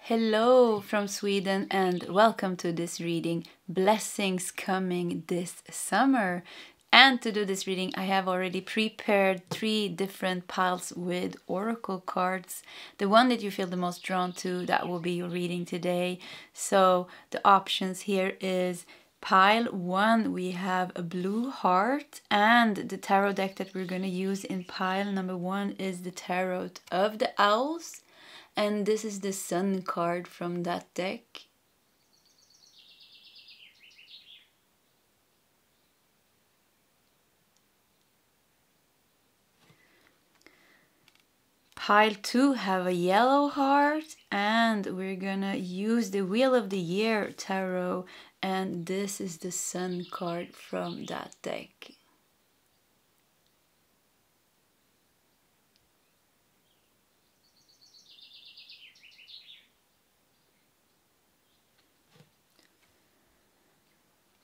Hello from Sweden and welcome to this reading, Blessings Coming This Summer. And to do this reading, I have already prepared 3 different piles with oracle cards. The one that you feel the most drawn to, that will be your reading today. So the options here is pile 1, we have a blue heart, and the tarot deck that we're going to use in pile number 1 is the Tarot of the Owls. And this is the Sun card from that deck. Pile 2 have a yellow heart, and we're gonna use the Wheel of the Year tarot, and this is the Sun card from that deck.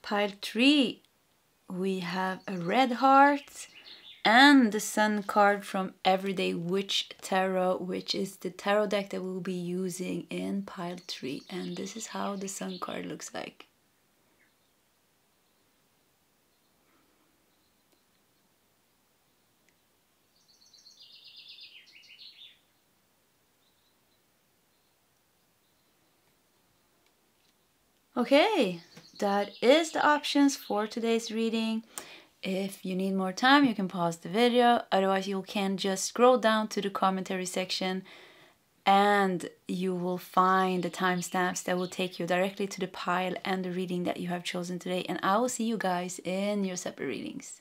Pile 3, we have a red heart and the Sun card from Everyday Witch Tarot, which is the tarot deck that we'll be using in pile 3. And this is how the Sun card looks like. Okay, that is the options for today's reading. If you need more time, you can pause the video. Otherwise, you can just scroll down to the commentary section and you will find the timestamps that will take you directly to the pile and the reading that you have chosen today. And I will see you guys in your separate readings.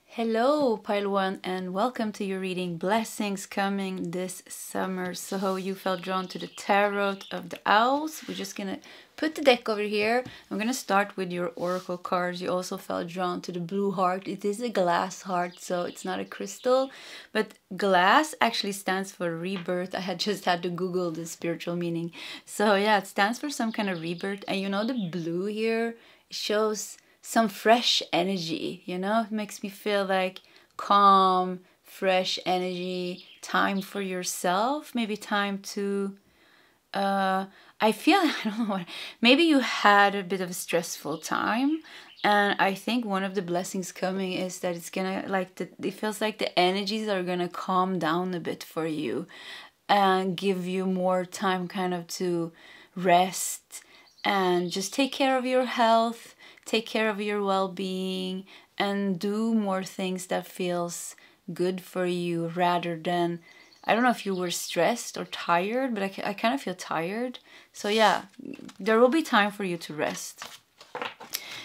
Hello, pile 1, and welcome to your reading, Blessings Coming This Summer. So you felt drawn to the Tarot of the Owls. We're just gonna put the deck over here. I'm gonna start with your oracle cards. You also felt drawn to the blue heart. It is a glass heart, so it's not a crystal, but glass actually stands for rebirth. I had just had to Google the spiritual meaning. So yeah, it stands for some kind of rebirth. And you know, the blue here shows some fresh energy, you know? It makes me feel like calm, fresh energy, time for yourself, maybe time to I feel, I don't know what, maybe you had a bit of a stressful time, and I think one of the blessings coming is that it's gonna, like, it feels like the energies are gonna calm down a bit for you and give you more time kind of to rest and just take care of your health, take care of your well-being, and do more things that feels good for you rather than, I don't know if you were stressed or tired, but I kind of feel tired. So yeah, there will be time for you to rest.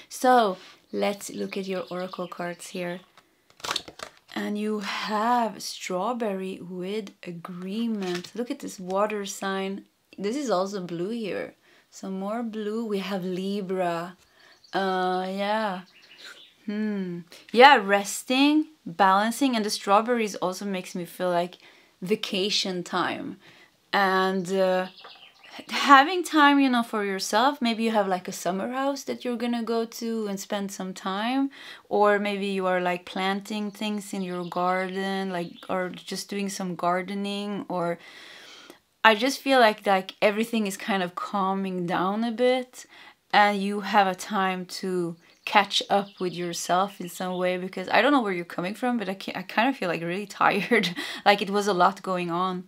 So let's look at your oracle cards here. And you have strawberry with agreement. Look at this water sign. This is also blue here. Some more blue. We have Libra. Yeah. Yeah, resting, balancing, and the strawberries also makes me feel like vacation time and having time, you know, for yourself. Maybe you have like a summer house that you're gonna go to and spend some time, or maybe you are like planting things in your garden, like, or just doing some gardening, or I just feel like everything is kind of calming down a bit and you have a time to catch up with yourself in some way, because I don't know where you're coming from, but I kind of feel like really tired. Like it was a lot going on.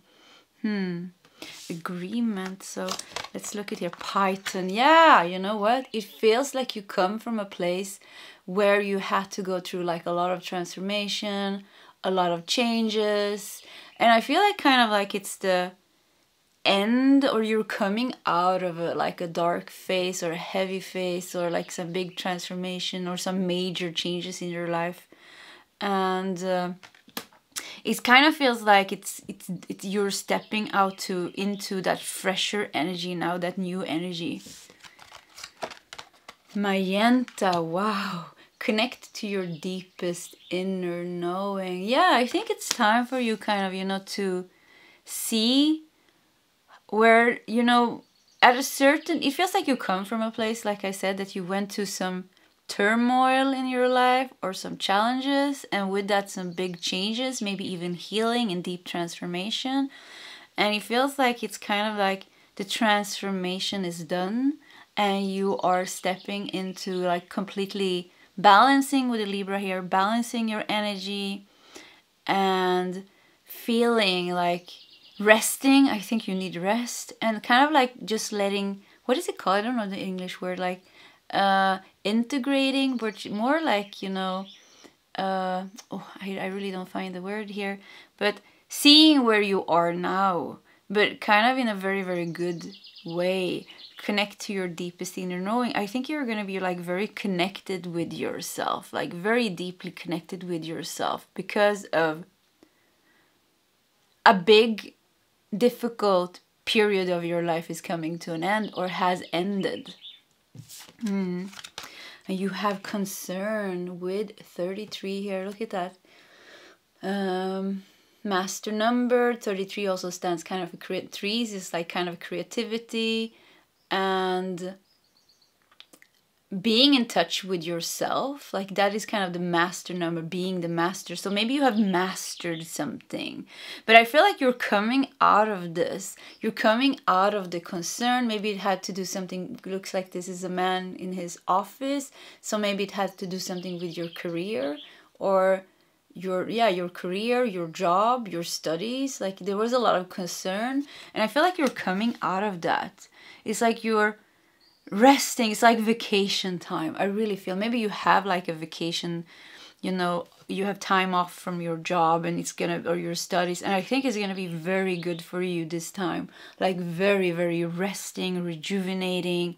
Agreement. So let's look at here. Python. Yeah, you know what? It feels like you come from a place where you had to go through like a lot of transformation, a lot of changes. And I feel like kind of like it's the end, or you're coming out of like a dark phase or a heavy phase, or like some big transformation or some major changes in your life. And it kind of feels like it's you're stepping out into that fresher energy now, that new energy. Magenta, wow. Connect to your deepest inner knowing. Yeah, I think it's time for you kind of, you know, to see where, you know, at a certain, it feels like you come from a place, like I said, that you went to some turmoil in your life or some challenges, and with that some big changes, maybe even healing and deep transformation. And it feels like it's kind of like the transformation is done and you are stepping into like completely balancing with the Libra here, balancing your energy and feeling like resting. I think you need rest and kind of like just letting, what is it called? I don't know the English word, like integrating, but more like, you know, I really don't find the word here, but seeing where you are now, but kind of in a very, very good way. Connect to your deepest inner knowing. I think you're going to be like very connected with yourself, like very deeply connected with yourself because of a big, difficult period of your life is coming to an end or has ended. And you have concern with 33 here. Look at that. Master number 33 also stands kind of a trees is like kind of creativity and being in touch with yourself. Like that is kind of the master number, being the master. So maybe you have mastered something, but I feel like you're coming out of this. You're coming out of the concern. Maybe it had to do something, looks like this is a man in his office. So maybe it had to do something with your career or your career, your job, your studies. Like there was a lot of concern and I feel like you're coming out of that. It's like you're resting. It's like vacation time. I really feel maybe you have like a vacation, you know, you have time off from your job and it's gonna, or your studies, and I think it's gonna be very good for you this time, like very, very resting, rejuvenating.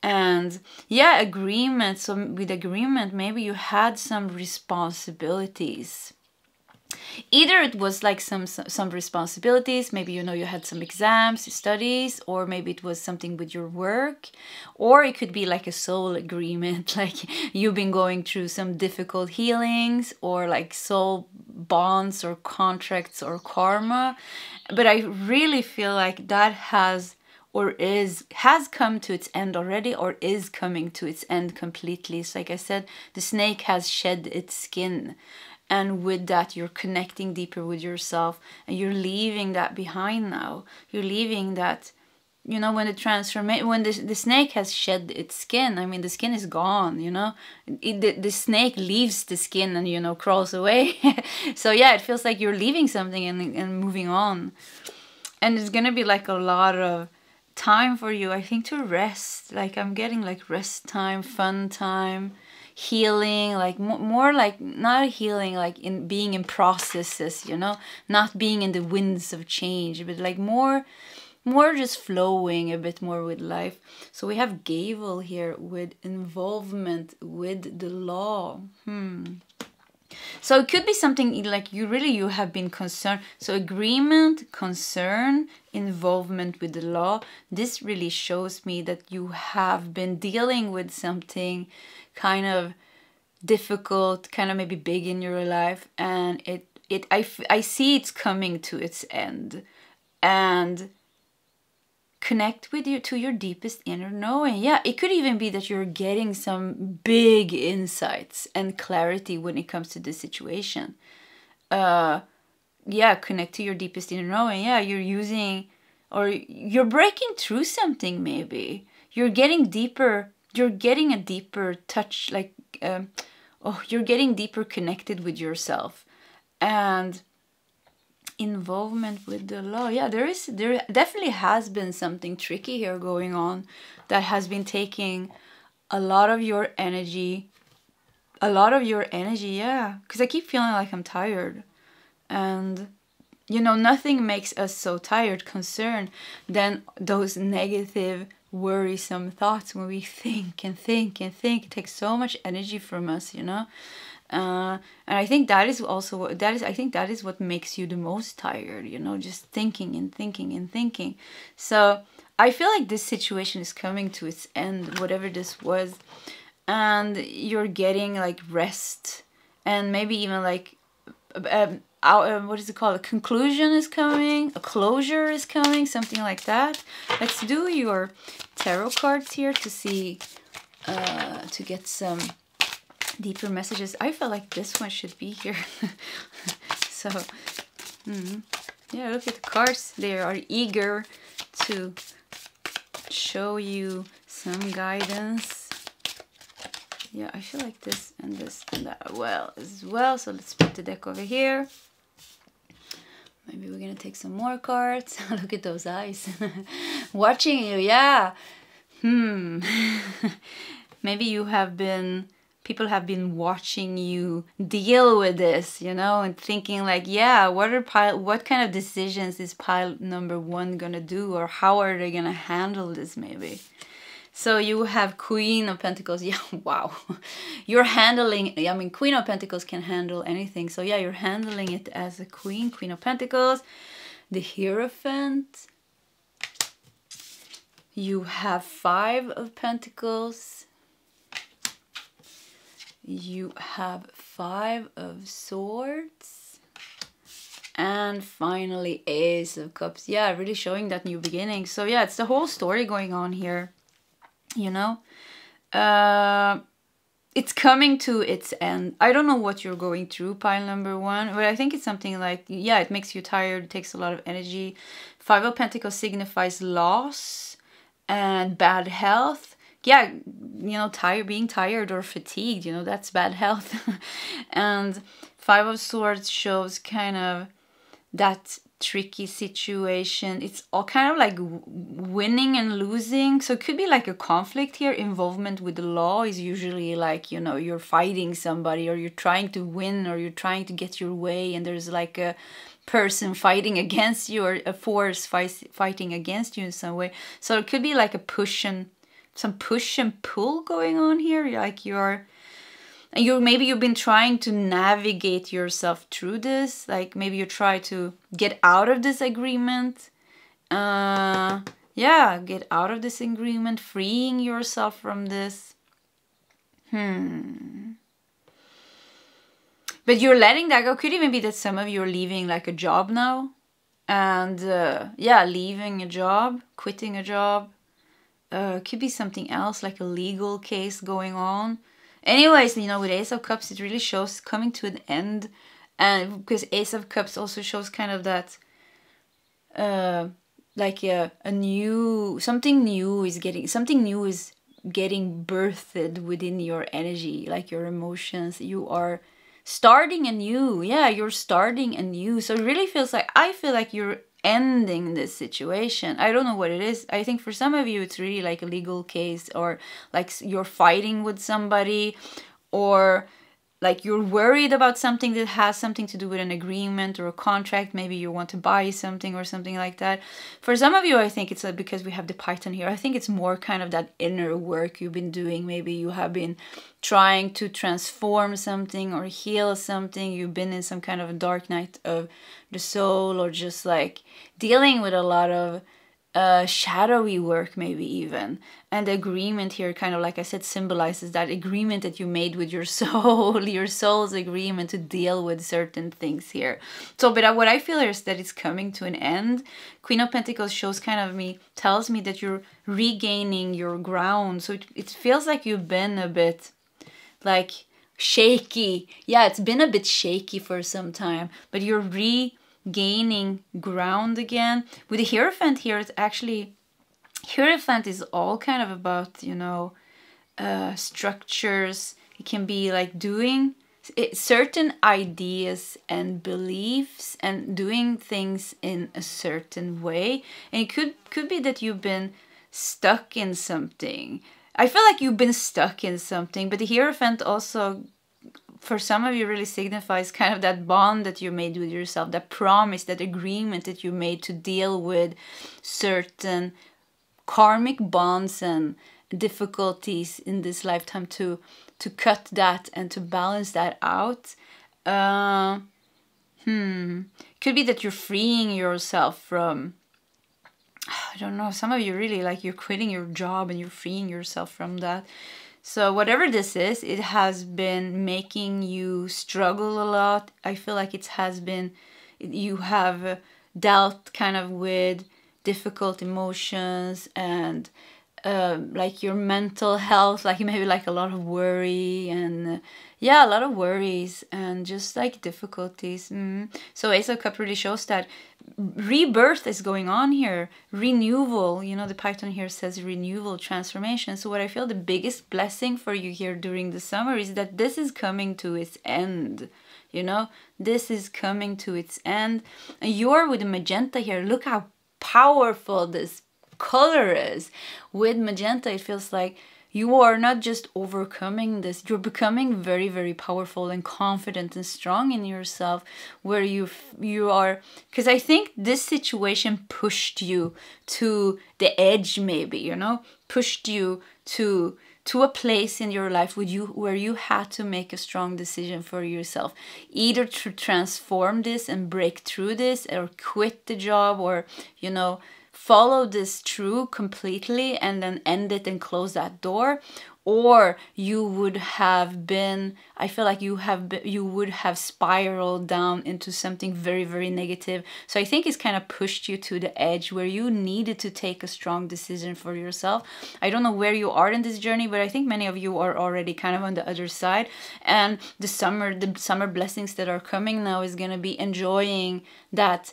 And yeah, agreement. So with agreement, maybe you had some responsibilities. Either it was like some responsibilities, maybe, you know, you had some exams, studies, or maybe it was something with your work, or it could be like a soul agreement, like you've been going through some difficult healings or like soul bonds or contracts or karma. But I really feel like that has come to its end already or is coming to its end completely. So like I said, the snake has shed its skin. And with that, you're connecting deeper with yourself and you're leaving that behind now. You're leaving that, you know, when the snake has shed its skin, I mean, the skin is gone, you know. The snake leaves the skin and, you know, crawls away. So yeah, it feels like you're leaving something and moving on. And it's going to be like a lot of time for you, I think, to rest. Like I'm getting like rest time, fun time, healing, like more like not healing like in being in processes, you know, not being in the winds of change, but like more just flowing a bit more with life. So we have Gavel here with involvement with the law. So it could be something like you have been concerned. So agreement, concern, involvement with the law. This really shows me that you have been dealing with something kind of difficult, kind of maybe big in your life, and I see it's coming to its end. And connect with you to your deepest inner knowing. Yeah, it could even be that you're getting some big insights and clarity when it comes to this situation. Yeah, connect to your deepest inner knowing. Yeah, you're using, or you're breaking through something maybe. You're getting deeper. You're getting a deeper touch, like, you're getting deeper connected with yourself. And involvement with the law. Yeah, there definitely has been something tricky here going on that has been taking a lot of your energy. Yeah, because I keep feeling like I'm tired, and you know, nothing makes us so tired, concerned, than those negative, worrisome thoughts. When we think and think and think, it takes so much energy from us, you know. And I think that is also I think that is what makes you the most tired, you know, just thinking and thinking and thinking. So I feel like this situation is coming to its end, whatever this was, and you're getting like rest, and maybe even like what is it called? A conclusion is coming, a closure is coming, something like that. Let's do your tarot cards here to see, to get some deeper messages. I felt like this one should be here. So Yeah, look at the cards. They are eager to show you some guidance. Yeah, I feel like this and that as well. So let's put the deck over here. Maybe we're gonna take some more cards. Look at those eyes. Watching you, yeah. Maybe people have been watching you deal with this, you know, and thinking like, yeah, what kind of decisions is pile number 1 gonna do, or how are they gonna handle this maybe? So you have Queen of Pentacles. Yeah, wow. You're handling, I mean, Queen of Pentacles can handle anything. So yeah, you're handling it as a Queen of Pentacles. The Hierophant. You have 5 of Pentacles. You have 5 of Swords. And finally, Ace of Cups. Yeah, really showing that new beginning. So yeah, it's the whole story going on here. You know, it's coming to its end. I don't know what you're going through, pile number 1, but I think it's something like, yeah, it makes you tired. It takes a lot of energy. 5 of Pentacles signifies loss and bad health. Yeah, you know, being tired or fatigued, you know, that's bad health. And 5 of Swords shows kind of that tricky situation. It's all kind of like winning and losing. So it could be like a conflict here. Involvement with the law is usually like, you know, you're fighting somebody, or you're trying to win, or you're trying to get your way, and there's like a person fighting against you, or a force fighting against you in some way. So it could be like some push and pull going on here. Like maybe you've been trying to navigate yourself through this. Like maybe you try to get out of this agreement. Yeah, get out of this agreement, freeing yourself from this. But you're letting that go. Could even be that some of you are leaving like a job now. And yeah, leaving a job, quitting a job. Could be something else, like a legal case going on. Anyways, you know, with Ace of Cups, it really shows coming to an end. And because Ace of Cups also shows kind of that, like something new is getting birthed within your energy, like your emotions. You are starting anew. Yeah, you're starting anew. So it really feels like, I feel like you're ending this situation. I don't know what it is. I think for some of you it's really like a legal case, or like you're fighting with somebody, or like you're worried about something that has something to do with an agreement or a contract. Maybe you want to buy something or something like that. For some of you, I think it's because we have the Python here, I think it's more kind of that inner work you've been doing. Maybe you have been trying to transform something or heal something. You've been in some kind of a dark night of the soul, or just like dealing with a lot of shadowy work maybe even. And the agreement here, kind of like I said, symbolizes that agreement that you made with your soul, your soul's agreement to deal with certain things here. So, but what I feel is that it's coming to an end. Queen of Pentacles shows kind of tells me that you're regaining your ground. So it feels like you've been a bit like shaky. Yeah, it's been a bit shaky for some time, but you're regaining ground again. With the Hierophant here, it's actually, Hierophant is all kind of about, you know, structures. It can be like doing certain ideas and beliefs and doing things in a certain way. And it could be that you've been stuck in something. I feel like you've been stuck in something, but the Hierophant also, for some of you, really signifies kind of that bond that you made with yourself, that promise, that agreement that you made to deal with certain karmic bonds and difficulties in this lifetime, to cut that and to balance that out. Could be that you're freeing yourself from, I don't know, some of you really like you're quitting your job and you're freeing yourself from that. So whatever this is, it has been making you struggle a lot. I feel like you have dealt kind of with difficult emotions and like your mental health, like maybe like a lot of worry and yeah, a lot of worries and just like difficulties. So Ace of Cup really shows that rebirth is going on here, renewal. You know, the Python here says renewal, transformation. So what I feel the biggest blessing for you here during the summer is that this is coming to its end. You know, this is coming to its end. And you're with the magenta here. Look how powerful this color is. With magenta, it feels like you are not just overcoming this, you're becoming very, very powerful and confident and strong in yourself, where you are, because I think this situation pushed you to the edge, maybe, you know, pushed you to a place in your life where you had to make a strong decision for yourself, either to transform this and break through this, or quit the job, or, you know, follow this through completely and then end it and close that door. Or you would have been, I feel like you would have spiraled down into something very, very negative. So I think it's kind of pushed you to the edge where you needed to take a strong decision for yourself. I don't know where you are in this journey, but I think many of you are already kind of on the other side. And the summer blessings that are coming now is going to be enjoying that,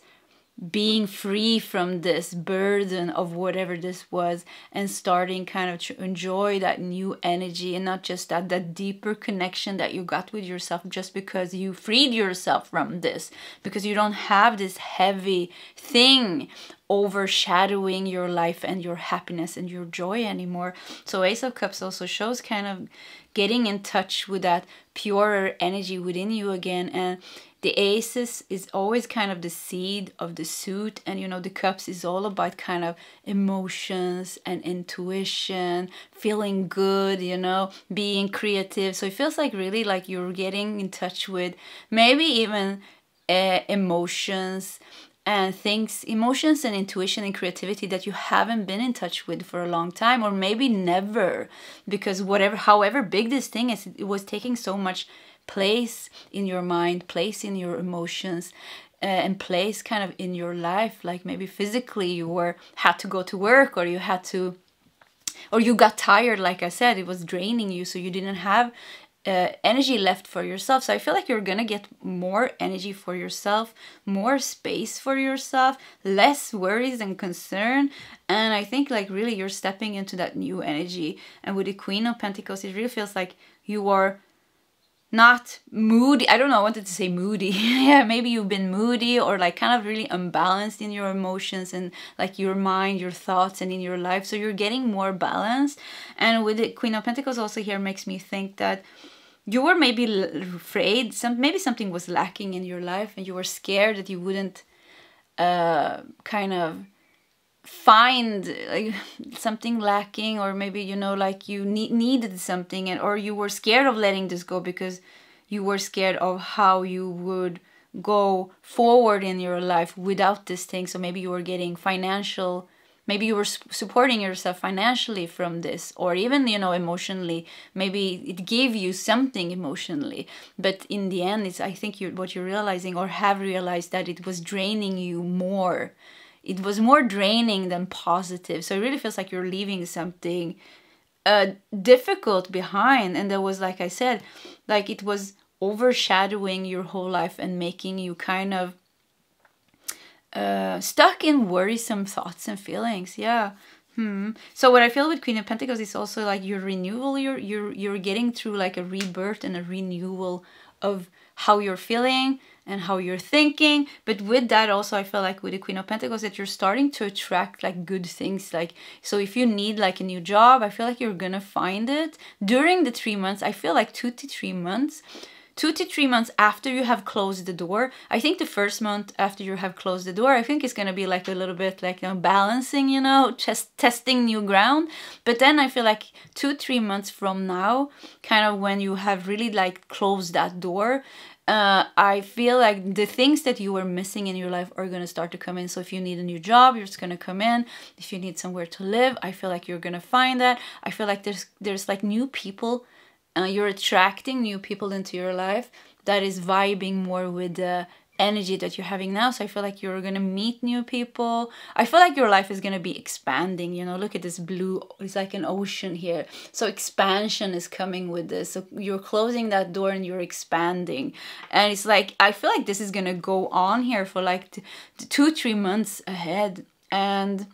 being free from this burden of whatever this was, and starting kind of to enjoy that new energy, and not just that deeper connection that you got with yourself just because you freed yourself from this, because you don't have this heavy thing overshadowing your life and your happiness and your joy anymore. So Ace of Cups also shows kind of getting in touch with that purer energy within you again. And the aces is always kind of the seed of the suit, and you know, the cups is all about kind of emotions and intuition, feeling good, you know, being creative. So it feels like really like you're getting in touch with maybe even emotions and things, emotions and intuition and creativity that you haven't been in touch with for a long time, or maybe never, because however big this thing is, it was taking so much place in your mind, place in your emotions, and place kind of in your life. Like maybe physically you had to go to work, or you got tired, like I said, it was draining you, so you didn't have energy left for yourself. So I feel like you're gonna get more energy for yourself, more space for yourself, less worries and concern. And I think like really you're stepping into that new energy. And with the Queen of Pentacles, it really feels like you are not moody. I don't know, I wanted to say moody. Yeah, maybe you've been moody, or like kind of really unbalanced in your emotions and like your mind, your thoughts, and in your life. So you're getting more balance. And with the Queen of Pentacles also here makes me think that you were maybe afraid, maybe something was lacking in your life, and you were scared that you wouldn't kind of find like something lacking, or maybe, you know, like you needed something, or you were scared of letting this go because you were scared of how you would go forward in your life without this thing. So maybe you were getting financial, maybe you were supporting yourself financially from this, or even, you know, emotionally, maybe it gave you something emotionally, but in the end it's, I think what you're realizing, or have realized, that it was draining you more. It was more draining than positive. So it really feels like you're leaving something difficult behind. And there was, like I said, like it was overshadowing your whole life and making you kind of stuck in worrisome thoughts and feelings. Yeah. So what I feel with Queen of Pentacles is also like your renewal. You're getting through like a rebirth and a renewal of how you're feeling and how you're thinking. But with that also, I feel like with the Queen of Pentacles that you're starting to attract like good things. Like, so if you need like a new job, I feel like you're gonna find it during the 3 months. I feel like 2 to 3 months. 2 to 3 months after you have closed the door. I think the first month after you have closed the door, I think it's going to be like a little bit like, you know, balancing, you know, just testing new ground. But then I feel like 2-3 months from now, kind of when you have really like closed that door, I feel like the things that you were missing in your life are going to start to come in. So if you need a new job, it's going to come in. If you need somewhere to live, I feel like you're going to find that. I feel like there's like new people. You're attracting new people into your life that is vibing more with the energy that you're having now. So I feel like you're gonna meet new people. I feel like your life is gonna be expanding, you know. Look at this blue, it's like an ocean here. So expansion is coming with this. So you're closing that door and you're expanding. And it's like, I feel like this is gonna go on here for like 2-3 months ahead. And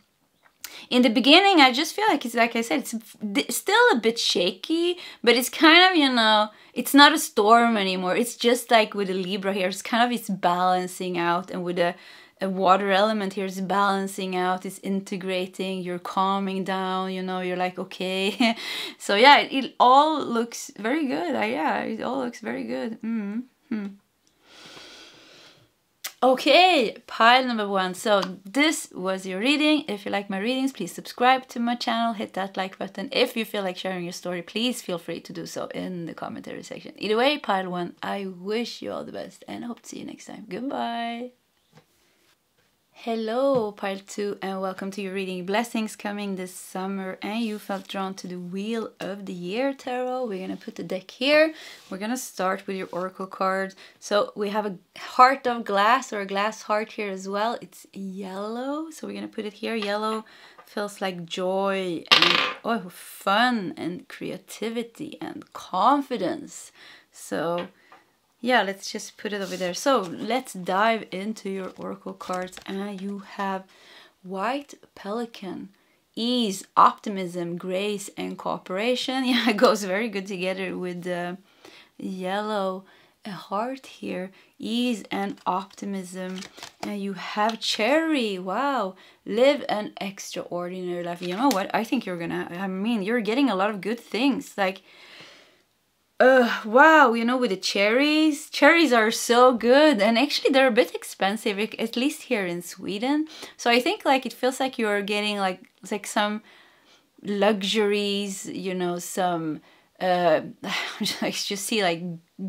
in the beginning, I just feel like it's, like I said, it's still a bit shaky, but it's kind of, you know, it's not a storm anymore. It's just like with the Libra here, it's kind of, it's balancing out. And with a water element here, it's balancing out, it's integrating, you're calming down, you know, you're like, okay. So yeah, it all looks very good. Yeah, it all looks very good. Okay, pile number 1. So this was your reading. If you like my readings, please subscribe to my channel, hit that like button. If you feel like sharing your story, please feel free to do so in the commentary section. Either way, pile 1, I wish you all the best and I hope to see you next time. Goodbye. Hello, pile 2, and welcome to your reading. Blessings coming this summer, and you felt drawn to the Wheel of the Year tarot. We're gonna put the deck here. We're gonna start with your oracle cards. So we have a heart of glass, or a glass heart here as well. It's yellow, so we're gonna put it here. Yellow feels like joy and fun and creativity and confidence. So yeah, let's just put it over there. So let's dive into your oracle cards. And you have White Pelican, ease, optimism, grace, and cooperation. Yeah, it goes very good together with the yellow heart here. Ease and optimism. And you have Cherry. Wow. Live an extraordinary life. You know what? I think you're gonna, you're getting a lot of good things. Like, wow, you know, with the cherries are so good, and actually they're a bit expensive, at least here in Sweden. So I think like it feels like you're getting like some luxuries, you know, some I just see like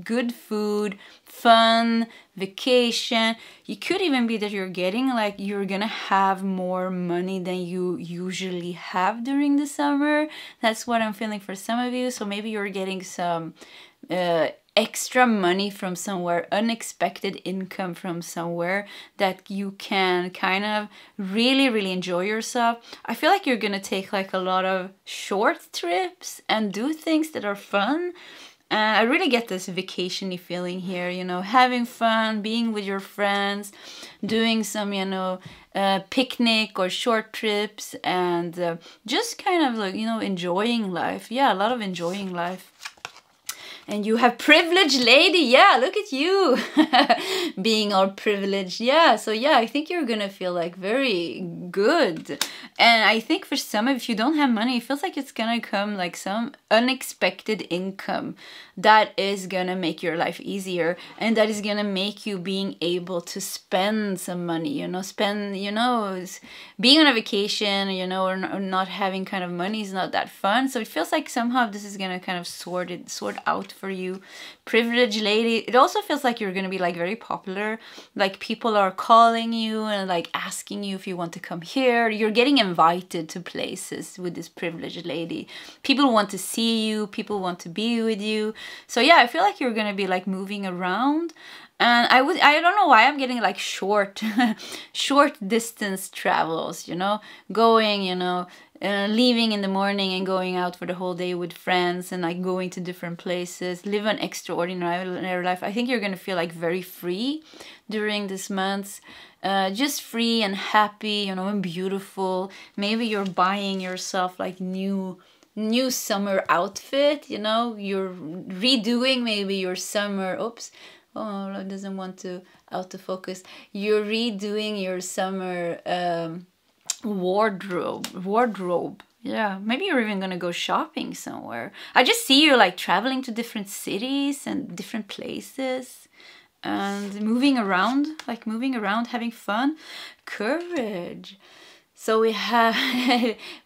good food, fun, vacation. You could even be that you're getting like, you're gonna have more money than you usually have during the summer. That's what I'm feeling for some of you. So maybe you're getting some extra money from somewhere, unexpected income from somewhere, that you can kind of really enjoy yourself. I feel like you're gonna take like a lot of short trips and do things that are fun. And I really get this vacation-y feeling here, you know, having fun, being with your friends, doing some, you know, picnic or short trips, and just kind of like, you know, enjoying life. Yeah, a lot of enjoying life. And you have Privileged Lady. Yeah, look at you being all privileged. Yeah, so yeah, I think you're gonna feel like very good. And I think for some of, if you don't have money, it feels like it's gonna come like some unexpected income that is gonna make your life easier, and that is gonna make you being able to spend some money, you know, being on a vacation, you know, or not having kind of money is not that fun. So it feels like somehow this is gonna kind of sort out for you. Privileged Lady, it also feels like you're gonna be like very popular, like people are calling you and like asking you if you want to come here. You're getting invited to places with this Privileged Lady. People want to see you, people want to be with you. So yeah, I feel like you're gonna be like moving around. And I don't know why I'm getting like short distance travels, you know, going, you know, leaving in the morning and going out for the whole day with friends, and like going to different places, live an extraordinary life. I think you're gonna feel like very free during this month, just free and happy, you know, and beautiful. Maybe you're buying yourself like new summer outfit, you know, you're redoing maybe your summer, oh, it doesn't want to autofocus. You're redoing your summer wardrobe. Yeah, maybe you're even gonna go shopping somewhere. I just see you like traveling to different cities and different places and moving around, having fun. Courage. So we have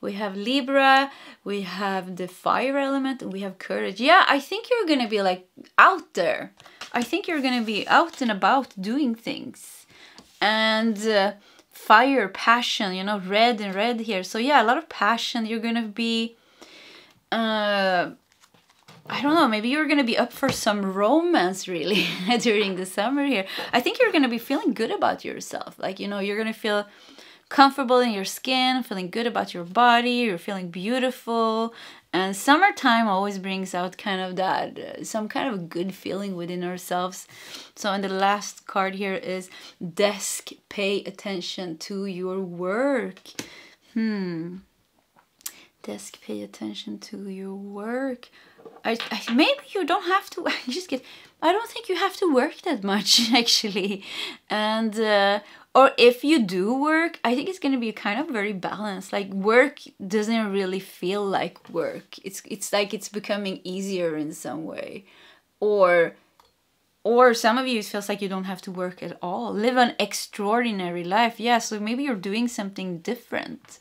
we have Libra, we have the fire element, and we have courage. Yeah, I think you're gonna be like out there. I think you're gonna be out and about doing things. And fire, passion, you know, red and red here. So yeah, a lot of passion. You're gonna be I don't know, maybe you're going to be up for some romance really during the summer here. I think you're going to be feeling good about yourself. Like, you know, you're going to feel comfortable in your skin, feeling good about your body, you're feeling beautiful. And summertime always brings out kind of that, some kind of good feeling within ourselves. So, and the last card here is desk, pay attention to your work. Desk, pay attention to your work. Maybe you don't have to, I don't think you have to work that much actually. And, or if you do work, I think it's going to be kind of very balanced. Like work doesn't really feel like work. It's like it's becoming easier in some way. Or some of you, it feels like you don't have to work at all. Live an extraordinary life. Yeah, so maybe you're doing something different.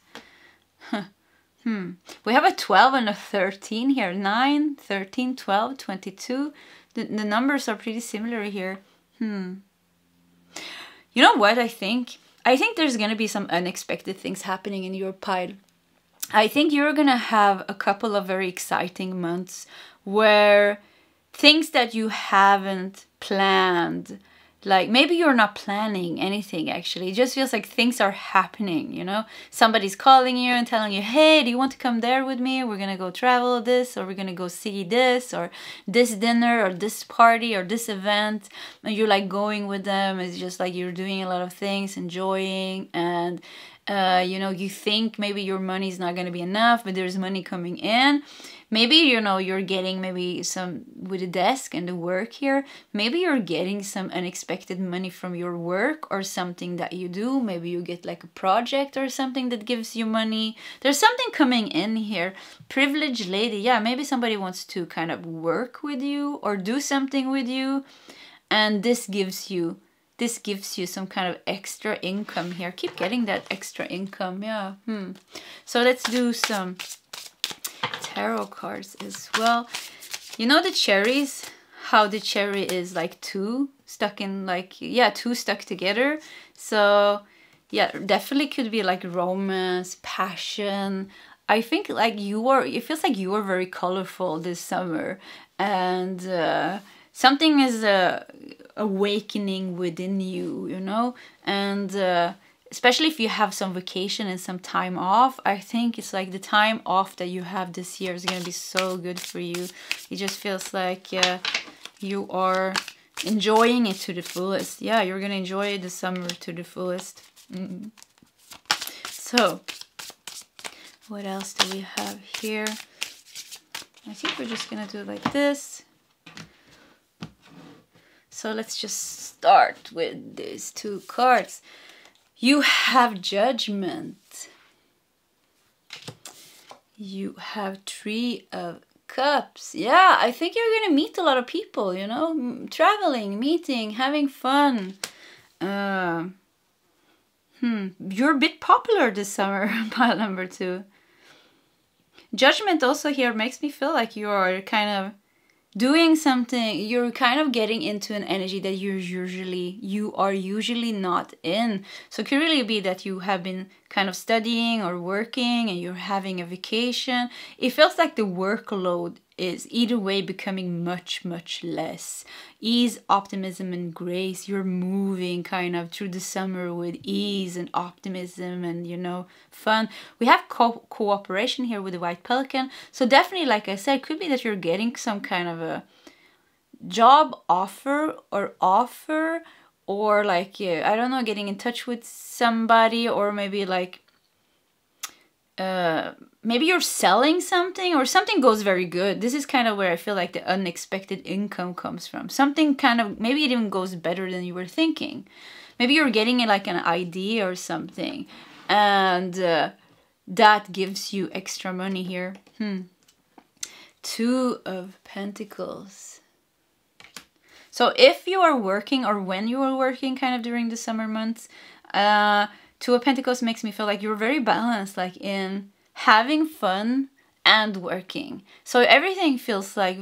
We have a 12 and a 13 here. 9, 13, 12, 22. The numbers are pretty similar here. You know what I think? I think there's going to be some unexpected things happening in your pile. I think you're going to have a couple of very exciting months where things that you haven't planned, like maybe you're not planning anything actually. It just feels like things are happening, you know? Somebody's calling you and telling you, hey, do you want to come there with me? We're going to go travel this, or we're going to go see this, or this dinner, or this party, or this event. And you're like going with them. It's just like you're doing a lot of things, enjoying, and you know, you think maybe your money's not going to be enough, but there's money coming in. Maybe, you know, you're getting maybe some, with the desk and the work here, maybe you're getting some unexpected money from your work or something that you do. Maybe you get like a project or something that gives you money. There's something coming in here. Privileged lady. Yeah, maybe somebody wants to kind of work with you or do something with you. And this gives you some kind of extra income here. Keep getting that extra income. Yeah. So let's do some tarot cards as well. You know the cherries, how the cherry is like two stuck together. So yeah, definitely could be like romance, passion. I think like it feels like you are very colorful this summer, and something is awakening within you, you know, and especially if you have some vacation and some time off. I think it's like the time off that you have this year is going to be so good for you. It just feels like you are enjoying it to the fullest. Yeah, you're going to enjoy the summer to the fullest. So, what else do we have here? I think we're just going to do like this. So let's just start with these two cards. You have Judgment. You have Three of Cups. Yeah, I think you're going to meet a lot of people, you know, traveling, meeting, having fun. You're a bit popular this summer, pile number 2. Judgment also here makes me feel like you're kind of doing something, you're kind of getting into an energy that you are usually not in. So it could really be that you have been kind of studying or working and you're having a vacation. It feels like the workload is either way becoming much, much less. Ease, optimism, and grace. You're moving kind of through the summer with ease and optimism and, you know, fun. We have cooperation here with the White Pelican. So definitely, like I said, it could be that you're getting some kind of a job offer or like, I don't know, getting in touch with somebody, or maybe like maybe you're selling something or something goes very good. This is kind of where I feel like the unexpected income comes from. Something kind of, maybe it even goes better than you were thinking. Maybe you're getting like an idea or something, and that gives you extra money here. Two of Pentacles. So if you are working, or when you are working kind of during the summer months, Two of Pentacles makes me feel like you're very balanced, like in having fun and working. So everything feels like,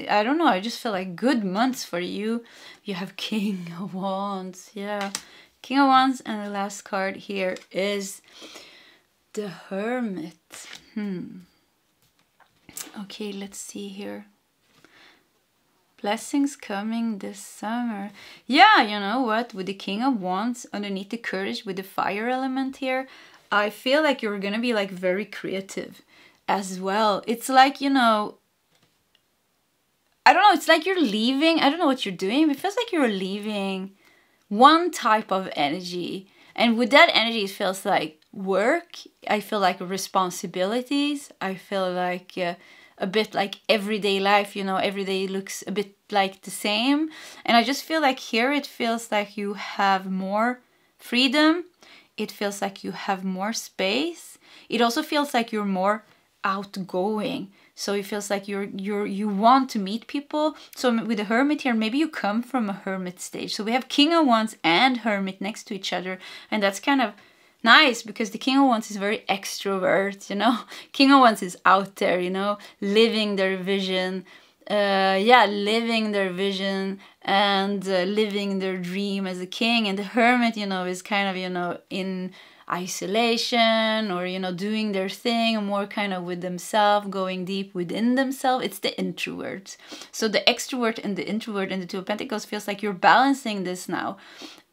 I don't know, I just feel like good months for you. You have King of Wands, yeah. King of Wands, and the last card here is the Hermit. Okay, let's see here. Blessings coming this summer. Yeah, you know what? With the King of Wands underneath the courage with the fire element here, I feel like you're gonna be like very creative as well. It's like, you know, I don't know, it's like you're leaving. I don't know what you're doing, but it feels like you're leaving one type of energy. And with that energy, it feels like work. I feel like responsibilities. I feel like a bit like everyday life, you know, every day looks a bit like the same. And I just feel like here it feels like you have more freedom. It feels like you have more space. It also feels like you're more outgoing. So it feels like you want to meet people. So with the Hermit here, maybe you come from a Hermit stage. So we have King of Wands and Hermit next to each other. And that's kind of nice because the King of Wands is very extrovert, you know. King of Wands is out there, you know, living their vision. Living their vision and living their dream as a king. And the Hermit, you know, is kind of, you know, in isolation or, you know, doing their thing more kind of with themselves, going deep within themselves. It's the introvert. So the extrovert and the introvert in the Two of Pentacles feels like you're balancing this now.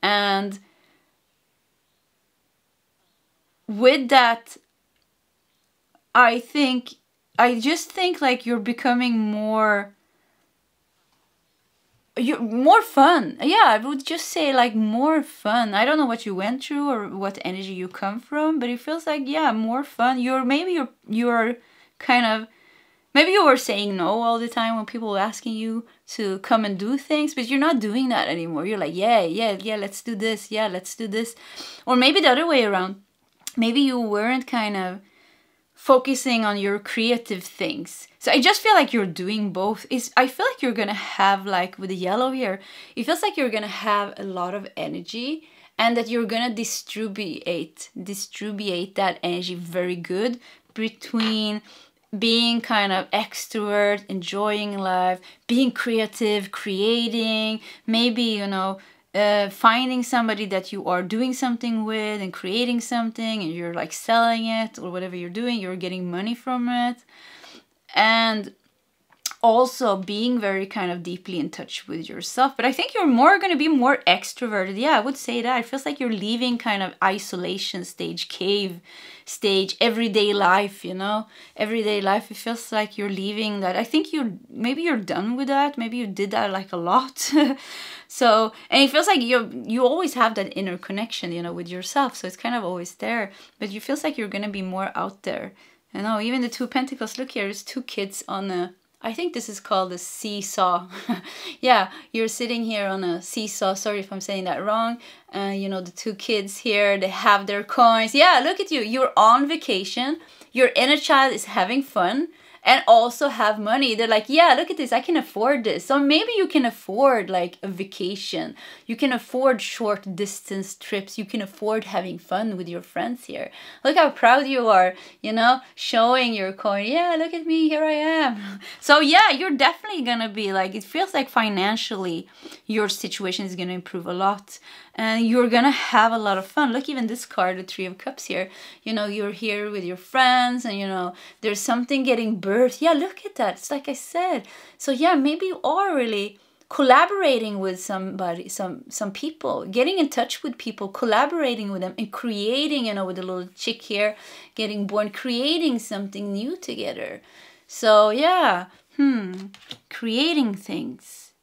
And with that, I just think like you're becoming more fun. Yeah, I would just say like more fun. I don't know what you went through or what energy you come from, but it feels like, yeah, more fun. You're kind of, maybe you were saying no all the time when people were asking you to come and do things, but you're not doing that anymore. You're like, yeah, let's do this. Yeah, let's do this. Or maybe the other way around. Maybe you weren't kind of focusing on your creative things. So I just feel like you're doing both. I feel like you're gonna have, like with the yellow here, it feels like you're gonna have a lot of energy and that you're gonna distribute that energy very good between being kind of extrovert, enjoying life, being creative, creating, maybe, you know, finding somebody that you are doing something with and creating something and you're like selling it or whatever you're doing, you're getting money from it. And also being very kind of deeply in touch with yourself. But I think you're more going to be more extroverted. Yeah, I would say that. It feels like you're leaving kind of isolation stage, cave stage, everyday life, you know? Everyday life, it feels like you're leaving that. I think maybe you're done with that. Maybe you did that like a lot. So, and it feels like you always have that inner connection, you know, with yourself. So it's kind of always there. But it feels like you're going to be more out there. You know, even the Two of Pentacles, look here, there's two kids on a, I think this is called a seesaw. Yeah, you're sitting here on a seesaw. Sorry if I'm saying that wrong. You know, the two kids here, they have their coins. Yeah, look at you. You're on vacation. Your inner child is having fun and also have money. They're like, yeah, look at this. I can afford this. So maybe you can afford like a vacation. You can afford short distance trips. You can afford having fun with your friends here. Look how proud you are, you know, showing your coin. Yeah, look at me. Here I am. So yeah, you're definitely going to be like, it feels like financially your situation is going to improve a lot. And you're going to have a lot of fun. Look, even this card, the Three of Cups here. You know, you're here with your friends and, you know, there's something getting birthed. Yeah, look at that. It's like I said. So, yeah, maybe you are really collaborating with somebody, some people, getting in touch with people, collaborating with them and creating, you know, with a little chick here, getting born, creating something new together. So, yeah, creating things.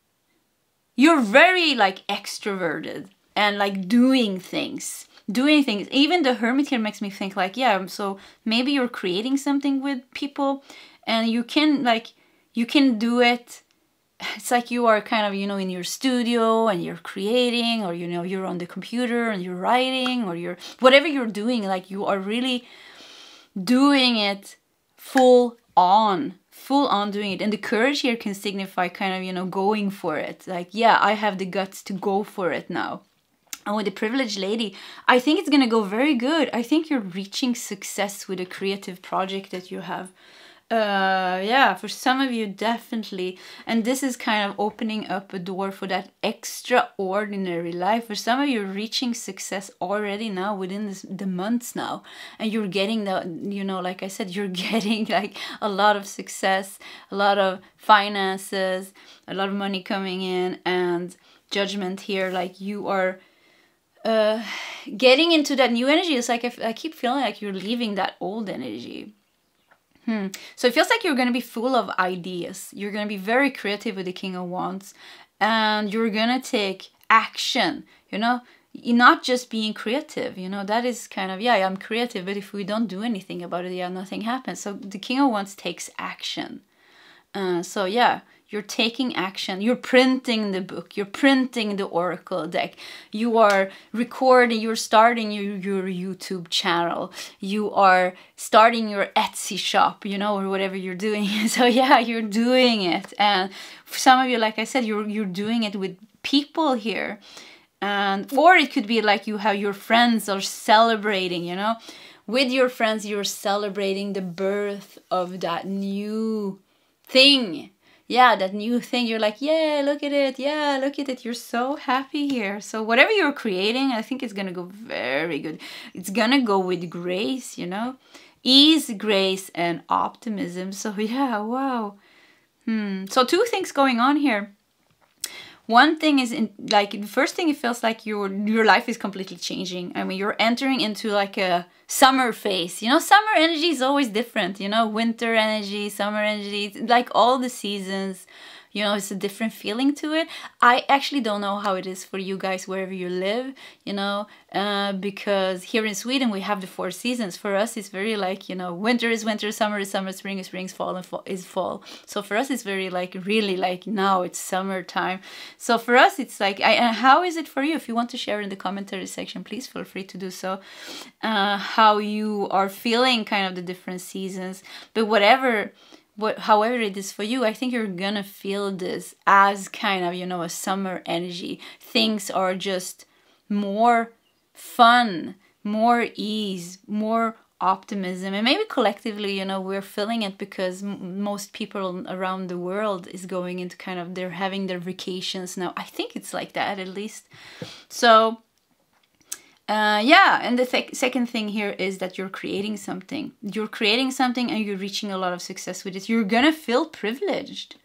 You're very, like, extroverted. And like doing things. Even the Hermit here makes me think like, yeah, so maybe you're creating something with people and you can do it. It's like you are kind of, you know, in your studio and you're creating, or, you know, you're on the computer and you're writing, or whatever you're doing, like you are really doing it full on doing it. And the courage here can signify kind of, you know, going for it. Like, yeah, I have the guts to go for it now. And with the privileged lady, I think it's going to go very good. I think you're reaching success with a creative project that you have. Yeah, for some of you, definitely. And this is kind of opening up a door for that extraordinary life. For some of you, reaching success already now within the months now. And you're getting the, you know, like I said, you're getting like a lot of success, a lot of finances, a lot of money coming in, and judgment here. Like you are getting into that new energy. It's like I keep feeling like you're leaving that old energy. So it feels like you're going to be full of ideas. You're going to be very creative with the King of Wands. And you're going to take action, you know. You're not just being creative, you know. That is kind of, yeah, I'm creative. But if we don't do anything about it, yeah, nothing happens. So the King of Wands takes action. So yeah, you're taking action. You're printing the book. You're printing the oracle deck. You are recording. You're starting your YouTube channel. You are starting your Etsy shop, you know, or whatever you're doing. So yeah, you're doing it. And for some of you, like I said, you're doing it with people here. And or it could be like you have your friends are celebrating, you know. With your friends, you're celebrating the birth of that new thing. Yeah, that new thing. You're like, yeah, look at it. Yeah, look at it. You're so happy here. So whatever you're creating, I think it's going to go very good. It's going to go with grace, you know. Ease, grace, and optimism. So yeah, wow. So two things going on here. One thing is, like, the first thing, it feels like your life is completely changing. I mean, you're entering into like a summer phase. You know, summer energy is always different. You know, winter energy, summer energy, like all the seasons. You know, it's a different feeling to it. I actually don't know how it is for you guys wherever you live, you know, because here in Sweden we have the 4 seasons. For us, it's very like, you know, winter is winter, summer is summer, spring is spring, fall is fall. So for us, it's very like, really like now it's summertime. So for us, it's like, how is it for you? If you want to share in the commentary section, please feel free to do so. How you are feeling kind of the different seasons. But however it is for you, I think you're gonna feel this as kind of, you know, a summer energy. Things are just more fun, more ease, more optimism. And maybe collectively, you know, we're feeling it because most people around the world is going into kind of, they're having their vacations now. I think it's like that at least. So yeah, and the second thing here is that you're creating something. You're creating something and you're reaching a lot of success with it. You're gonna feel privileged.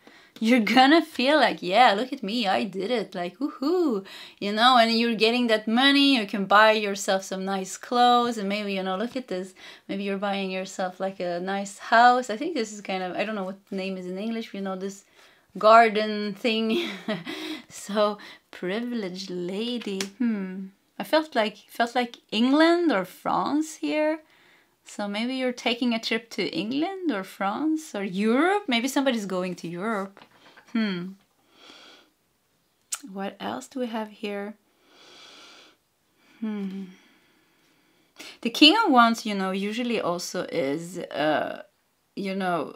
You're gonna feel like, yeah, look at me, I did it, like, woohoo, you know, and you're getting that money. You can buy yourself some nice clothes, and maybe, you know, look at this, maybe you're buying yourself like a nice house. I think this is kind of, I don't know what the name is in English, you know, this garden thing. So, privileged lady, I felt like England or France here. So maybe you're taking a trip to England or France or Europe. Maybe somebody's going to Europe. What else do we have here? The King of Wands, you know, usually also is, you know,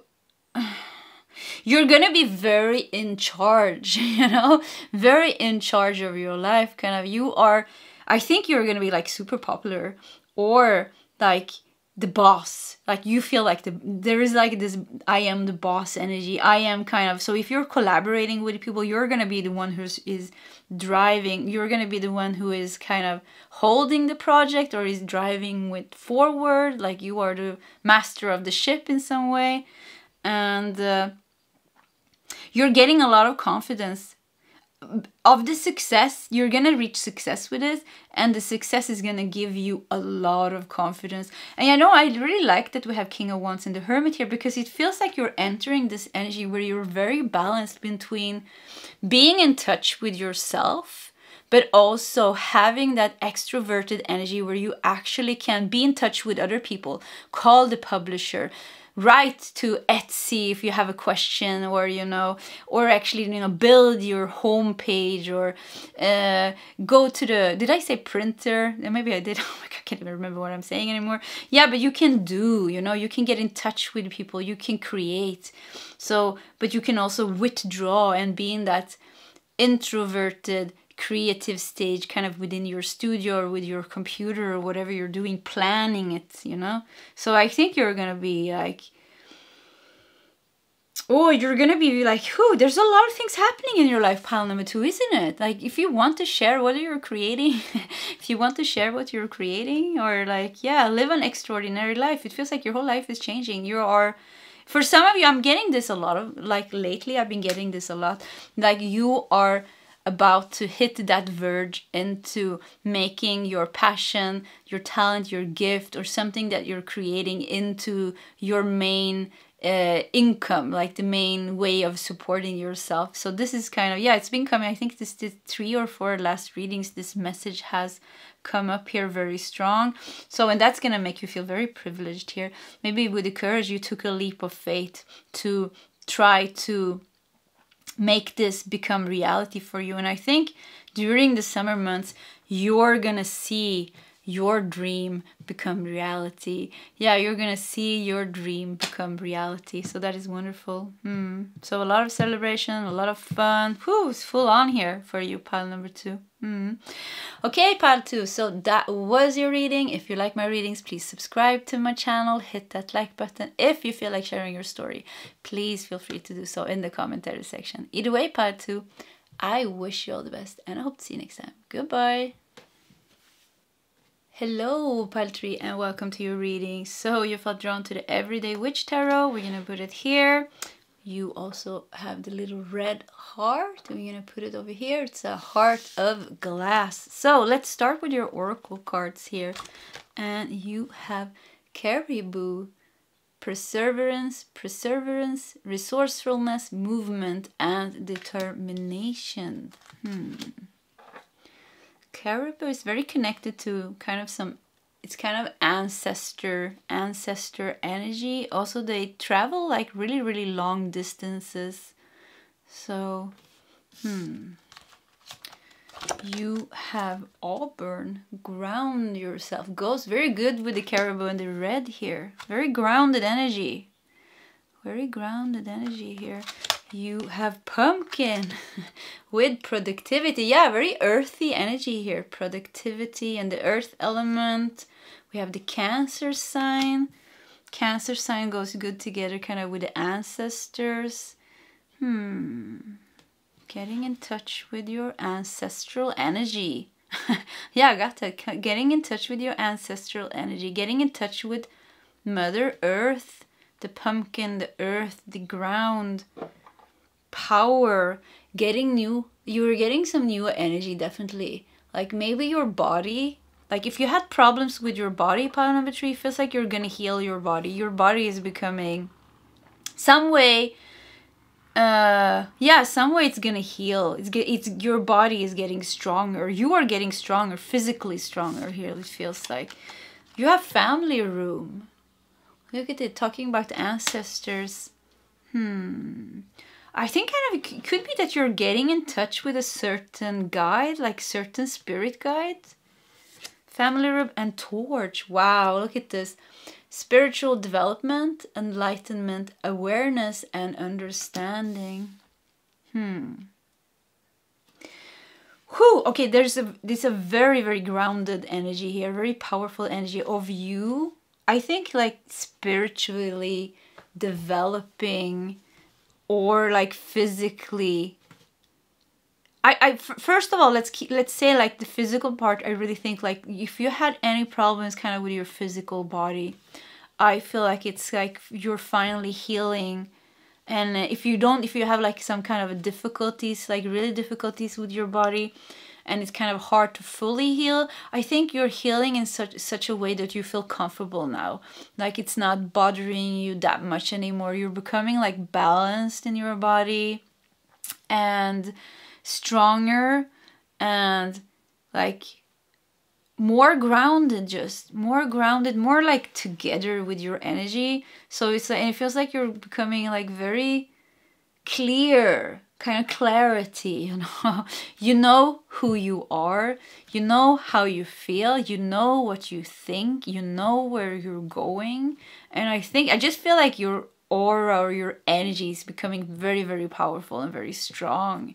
you're gonna be very in charge, you know, very in charge of your life. Kind of, you are, I think you're gonna be like super popular, or like the boss. Like you feel like there is like this I am the boss energy. I am kind of, so if you're collaborating with people, you're gonna be the one who is driving. You're gonna be the one who is kind of holding the project or is driving with forward. Like you are the master of the ship in some way. And you're getting a lot of confidence of the success. You're gonna reach success with it, and the success is gonna give you a lot of confidence. And I know I really like that we have King of Wands and the Hermit here, because it feels like you're entering this energy where you're very balanced between being in touch with yourself, but also having that extroverted energy where you actually can be in touch with other people, call the publisher, write to Etsy if you have a question, or, you know, or actually, you know, build your homepage, or go to the, did I say printer? Maybe I did. Oh my God, I can't even remember what I'm saying anymore. Yeah, but you can do, you know, you can get in touch with people, you can create. So, but you can also withdraw and be in that introverted creative stage kind of within your studio or with your computer or whatever you're doing, planning it, you know. So I think you're gonna be like, oh, you're gonna be like, whew, there's a lot of things happening in your life, pile number 2, isn't it? Like, if you want to share what you're creating, if you want to share what you're creating, or like, yeah, live an extraordinary life, it feels like your whole life is changing. You are, for some of you, I'm getting this a lot of, like, lately, I've been getting this a lot. Like, you are about to hit that verge into making your passion, your talent, your gift, or something that you're creating into your main income, like the main way of supporting yourself. So this is kind of, yeah, it's been coming. I think this 3 or 4 last readings, this message has come up here very strong. So, and that's gonna make you feel very privileged here. Maybe with the courage, you took a leap of faith to try to make this become reality for you. And I think during the summer months, you're gonna see your dream become reality. Yeah, you're gonna see your dream become reality. So that is wonderful. So a lot of celebration, a lot of fun. Whew, it's full on here for you, pile number 2. Okay, pile 2. So that was your reading. If you like my readings, please subscribe to my channel. Hit that like button. If you feel like sharing your story, please feel free to do so in the commentary section. Either way, pile 2, I wish you all the best, and I hope to see you next time. Goodbye. Hello, pile 3, and welcome to your reading. So you felt drawn to the Everyday Witch Tarot. We're gonna put it here. You also have the little red heart. We're gonna put it over here. It's a heart of glass. So let's start with your oracle cards here. And you have Caribou, perseverance, resourcefulness, movement, and determination. Caribou is very connected to kind of some, it's kind of ancestor energy. Also, they travel like really long distances. So, you have Auburn, ground yourself. Goes very good with the Caribou and the red here. Very grounded energy. Very grounded energy here. You have Pumpkin with productivity. Yeah, very earthy energy here. Productivity and the earth element. We have the Cancer sign. Cancer sign goes good together kind of with the ancestors. Getting in touch with your ancestral energy. Yeah, I got that. Getting in touch with your ancestral energy. Getting in touch with Mother Earth. The pumpkin, the earth, the ground. Power, you're getting some new energy, definitely. Like maybe your body, like if you had problems with your body, pile number 3, feels like you're gonna heal your body. Your body is becoming some way, some way it's gonna heal. It's your body is getting stronger. You are getting stronger, physically stronger here. It feels like you have family room. Look at it, talking about the ancestors. I think kind of it could be that you're getting in touch with a certain guide, like certain spirit guide. Family room and torch. Wow, look at this. Spiritual development, enlightenment, awareness, and understanding. Okay, there's a very grounded energy here, very powerful energy of you. I think like spiritually developing, or like physically. First of all, let's say like the physical part. I really think like if you had any problems kind of with your physical body, I feel like it's like you're finally healing. And if you have like some kind of difficulties, like really difficulties with your body, and it's kind of hard to fully heal, I think you're healing in such a way that you feel comfortable now. Like it's not bothering you that much anymore. You're becoming like balanced in your body and stronger and like more grounded, more like together with your energy. So it's like, and it feels like you're becoming like very clear, kind of clarity, you know who you are, you know how you feel, you know what you think, you know where you're going. And I just feel like your aura or your energy is becoming very powerful and very strong,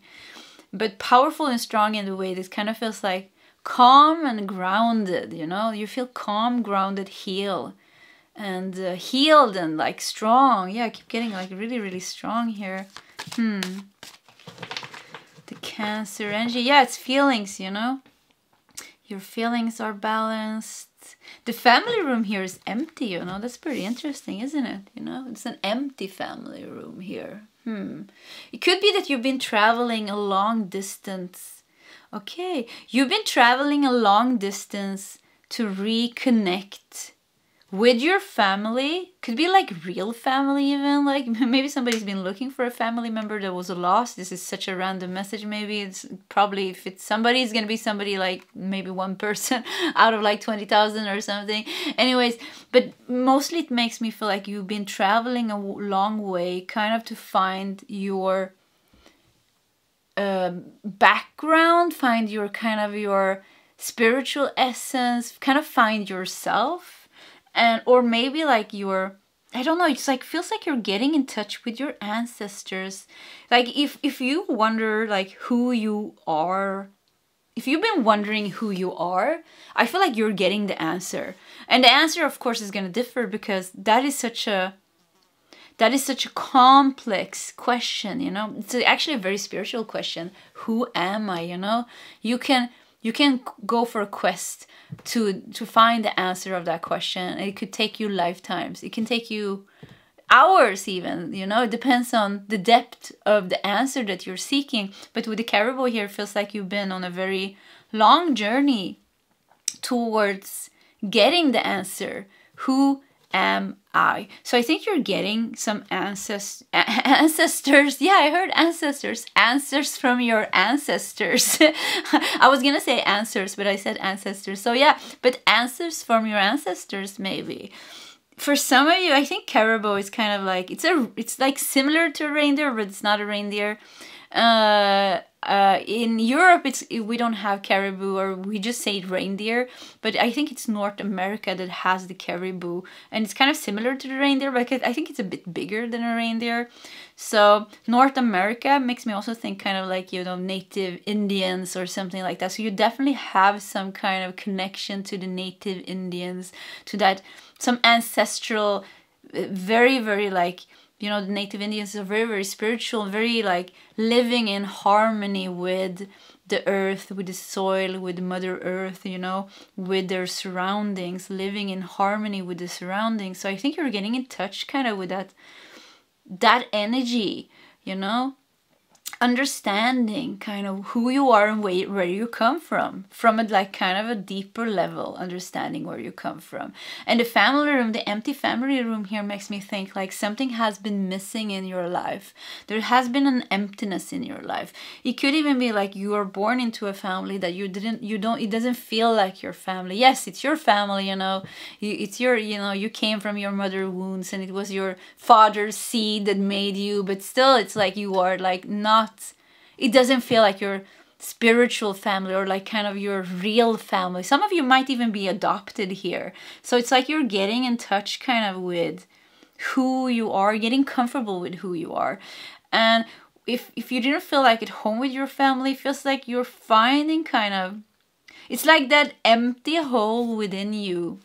but powerful and strong in the way that kind of feels like calm and grounded, you feel calm, grounded, heal. and healed and like strong. Yeah, I keep getting like really, really strong here. The Cancer energy. Yeah, it's feelings, you know. Your feelings are balanced. The family room here is empty, you know. That's pretty interesting, isn't it? You know, it's an empty family room here. It could be that you've been traveling a long distance. Okay, you've been traveling a long distance to reconnect with your family. Could be like real family even, like maybe somebody's been looking for a family member that was lost. This is such a random message. Maybe it's probably, if it's somebody, it's gonna be somebody like maybe one person out of like 20,000 or something. Anyways, but mostly it makes me feel like you've been traveling a long way kind of to find your background, find your kind of your spiritual essence, kind of find yourself. And or maybe like you're, I don't know, it's like feels like you're getting in touch with your ancestors. Like if you wonder like who you are, if you've been wondering who you are, I feel like you're getting the answer. And the answer of course is going to differ, because that is such a complex question, you know. It's actually a very spiritual question. Who am I, you know? You can go for a quest to find the answer of that question. It could take you lifetimes. It can take you hours even, you know. It depends on the depth of the answer that you're seeking. But with the caribou here, it feels like you've been on a very long journey towards getting the answer. Who am I? So I think you're getting some ancestors. Yeah, I heard ancestors. Answers from your ancestors. I was gonna say answers, but I said ancestors. So yeah, but answers from your ancestors maybe. For some of you, I think caribou is kind of like, it's like similar to a reindeer, but it's not a reindeer. In Europe, we don't have caribou, or we just say reindeer, but I think it's North America that has the caribou, and it's kind of similar to the reindeer, but I think it's a bit bigger than a reindeer. So North America makes me also think kind of like, you know, native Indians or something like that. So you definitely have some kind of connection to the native Indians, to that, some ancestral, very, very like, you know, the native Indians are very, very spiritual, very like living in harmony with the earth, with the soil, with Mother Earth, you know, with their surroundings, living in harmony with the surroundings. So I think you're getting in touch kind of with that energy, you know, understanding kind of who you are and where you come from a like kind of a deeper level, understanding where you come from. And the family room, the empty family room here makes me think like something has been missing in your life. There has been an emptiness in your life. It could even be like you are born into a family that it doesn't feel like your family. Yes, it's your family, you know, it's your, you know, you came from your mother wounds and it was your father's seed that made you, but still it's like you are like not, it doesn't feel like your spiritual family or like kind of your real family. Some of you might even be adopted here. So it's like you're getting in touch kind of with who you are, getting comfortable with who you are. And if you didn't feel like at home with your family, it feels like you're finding kind of, it's like that empty hole within you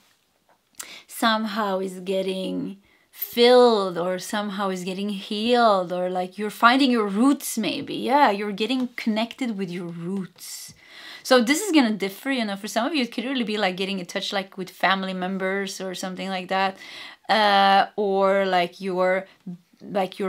somehow is getting filled, or somehow is getting healed, or like you're finding your roots maybe. Yeah, you're getting connected with your roots. So this is gonna differ, you know. For some of you, it could really be like getting in touch like with family members or something like that, or like your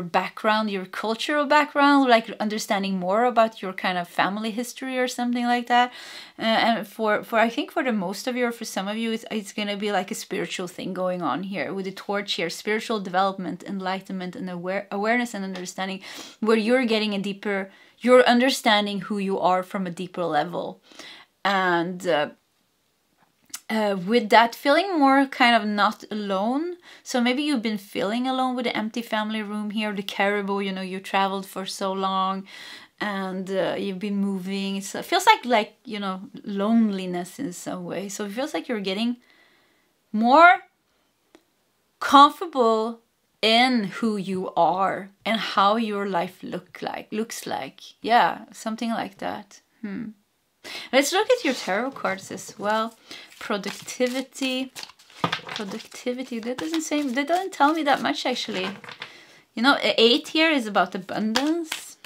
background, your cultural background, like understanding more about your kind of family history or something like that. And for I think for the most of you, or for some of you, it's gonna be like a spiritual thing going on here with the torch here, spiritual development, enlightenment, and awareness and understanding, where you're getting a deeper, you're understanding who you are from a deeper level. And with that, feeling more kind of not alone. So maybe you've been feeling alone with the empty family room here, the caribou, you know, you traveled for so long and you've been moving. It feels like, you know, loneliness in some way. So it feels like you're getting more comfortable in who you are and how your life looks like. Yeah, something like that. Let's look at your tarot cards as well. Productivity, productivity. That doesn't tell me that much, actually. You know, 8 here is about abundance.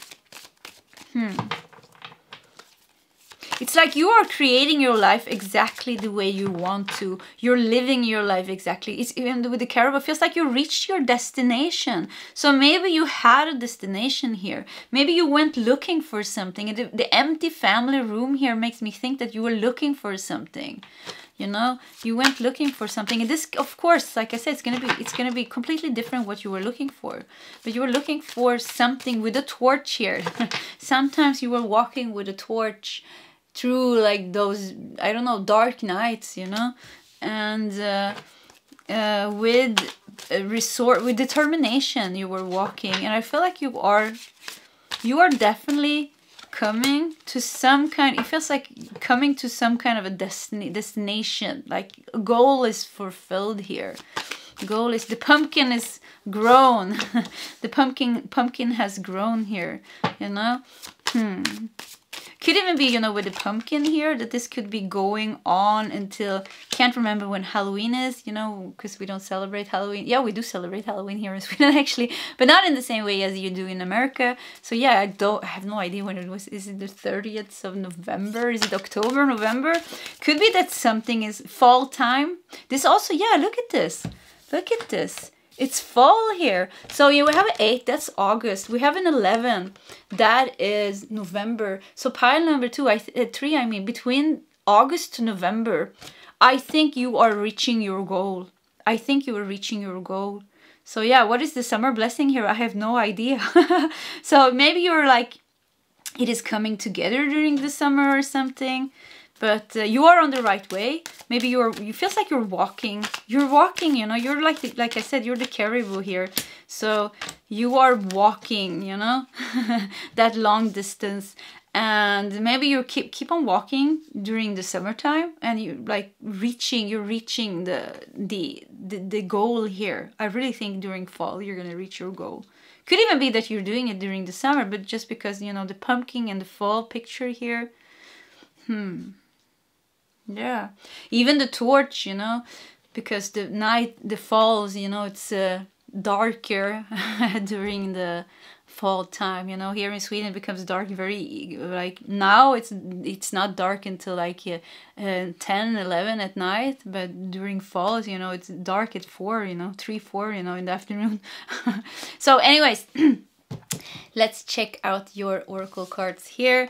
It's like you are creating your life exactly the way you want to. You're living your life exactly. It's even with the caribou, it feels like you reached your destination. So maybe you had a destination here. Maybe you went looking for something. And the empty family room here makes me think that you were looking for something. You know, you went looking for something. And this, of course, like I said, it's gonna be completely different what you were looking for. But you were looking for something with a torch here. Sometimes you were walking with a torch through like those, I don't know, dark nights, you know, and with with determination you were walking. And I feel like you are definitely coming to some kind, it feels like coming to some kind of a destination, like a goal is fulfilled here. The goal is, the pumpkin is grown. The pumpkin has grown here, you know. Could even be, you know, with the pumpkin here, that this could be going on until, can't remember when Halloween is, you know, because we don't celebrate Halloween. Yeah, we do celebrate Halloween here in Sweden, actually, but not in the same way as you do in America. So yeah, I have no idea when it was. Is it the 30th of November? Is it October, November? Could be that something is fall time. This also, yeah, look at this. Look at this. It's fall here. So you have an 8, that's August. We have an 11, that is November. So pile number 3, I mean, between August to November, I think you are reaching your goal. I think you are reaching your goal. So yeah, what is the summer blessing here? I have no idea. So maybe you're like, it is coming together during the summer or something. But you are on the right way. Maybe you feels like you're walking. You're walking, you know. You're like I said, you're the caribou here. So you are walking, you know, that long distance. And maybe you keep on walking during the summertime, and you're reaching the goal here. I really think during fall you're gonna reach your goal. Could even be that you're doing it during the summer, but just because, you know, the pumpkin and the fall picture here. Yeah, even the torch, you know, because the falls, you know, it's darker during the fall time, you know. Here in Sweden it becomes dark very, like now it's not dark until like 10, 11 at night, but during falls, you know, it's dark at 4, you know, 3, 4, you know, in the afternoon. So anyways, let's check out your oracle cards here.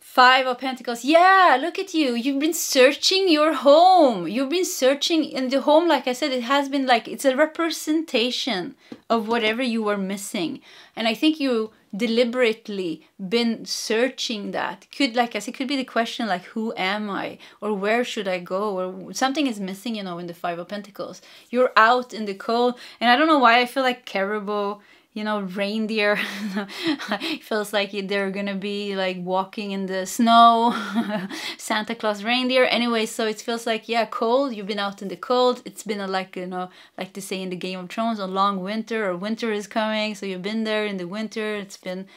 5 of Pentacles. Yeah, look at you. You've been searching your home. You've been searching in the home. Like I said, it has been like, it's a representation of whatever you were missing. And I think you deliberately been searching that. Could, like I said, could be the question like, who am I? Or where should I go? Or something is missing, you know, in the 5 of Pentacles. You're out in the cold. And I don't know why I feel like caribou, you know, reindeer. It feels like they're gonna be like walking in the snow. Santa Claus reindeer. Anyway, so it feels like, yeah, cold. You've been out in the cold. It's been a, like, you know, like they say in the Game of Thrones, a long winter, or winter is coming. So you've been there in the winter. It's been,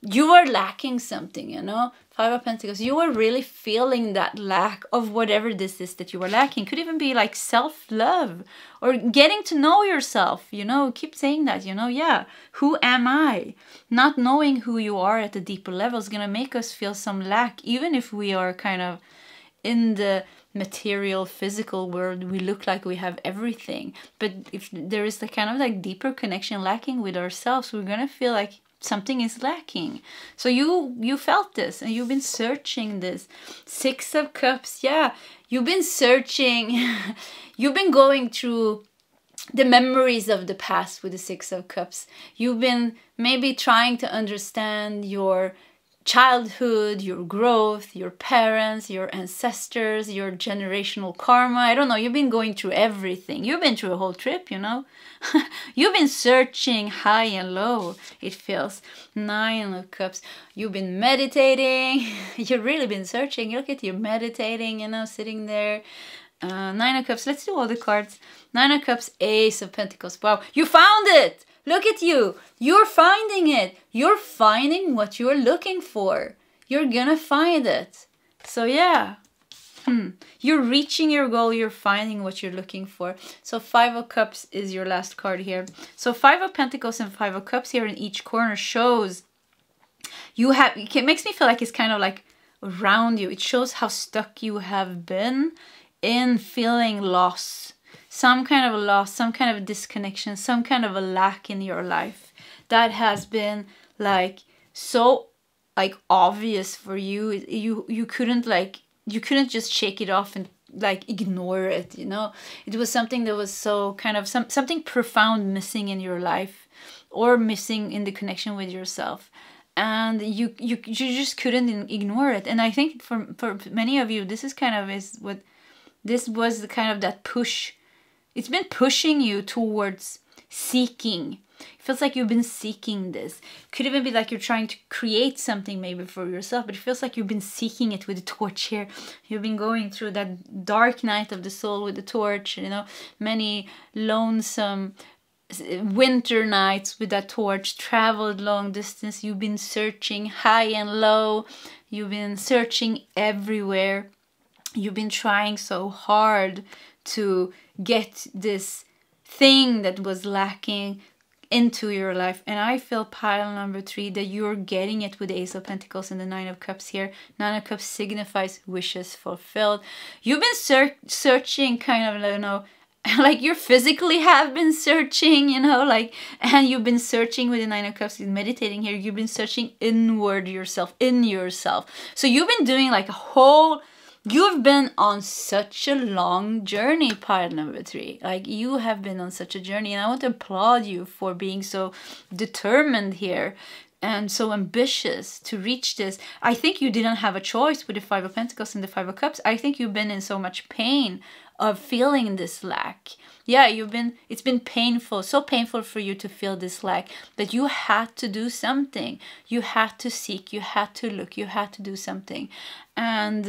you are lacking something, you know. 5 of Pentacles, you are really feeling that lack of whatever this is that you are lacking. Could even be like self-love or getting to know yourself, you know. Keep saying that, you know. Yeah, who am I? Not knowing who you are at a deeper level is going to make us feel some lack, even if we are kind of in the material physical world. We look like we have everything, but if there is the kind of like deeper connection lacking with ourselves, we're going to feel like something is lacking. So you felt this, and you've been searching this. 6 of Cups. Yeah, you've been searching. You've been going through the memories of the past with the 6 of Cups. You've been maybe trying to understand your childhood, your growth, your parents, your ancestors, your generational karma. I don't know. You've been going through everything. You've been through a whole trip, you know. You've been searching high and low, it feels. 9 of Cups. You've been meditating. You've really been searching. Look at you meditating, you know, sitting there. 9 of Cups. Let's do all the cards. 9 of Cups, Ace of Pentacles. Wow, you found it! Look at you. You're finding it. You're finding what you're looking for. You're gonna find it. So yeah. You're reaching your goal, you're finding what you're looking for. So 5 of Cups is your last card here. So 5 of Pentacles and 5 of Cups here in each corner shows you have, it makes me feel like it's kind of like around you. It shows how stuck you have been in feeling loss. Some kind of a loss, some kind of a disconnection, some kind of a lack in your life that has been like so like obvious for you. You couldn't like, you couldn't just shake it off and like ignore it, you know. It was something that was so kind of something profound missing in your life, or missing in the connection with yourself, and you just couldn't ignore it. And I think for many of you, this is kind of what this was, the kind of that push. It's been pushing you towards seeking. It feels like you've been seeking this. Could even be like you're trying to create something maybe for yourself, but it feels like you've been seeking it with the torch here. You've been going through that dark night of the soul with the torch, you know, many lonesome winter nights with that torch, traveled long distance. You've been searching high and low. You've been searching everywhere. You've been trying so hard to get this thing that was lacking into your life. And I feel pile number 3 that you're getting it with the Ace of Pentacles and the 9 of Cups here. 9 of Cups signifies wishes fulfilled. You've been searching kind of, you know, like you physically have been searching, you know, like, and you've been searching with the 9 of Cups, meditating here. You've been searching inward yourself, in yourself. So you've been doing like a whole, you've been on such a long journey, pile number 3. Like you have been on such a journey, and I want to applaud you for being so determined here and so ambitious to reach this. I think you didn't have a choice with the 5 of Pentacles and the 5 of Cups. I think you've been in so much pain of feeling this lack. Yeah, it's been painful, so painful for you to feel this lack that you had to do something. You had to seek, you had to look, you had to do something. And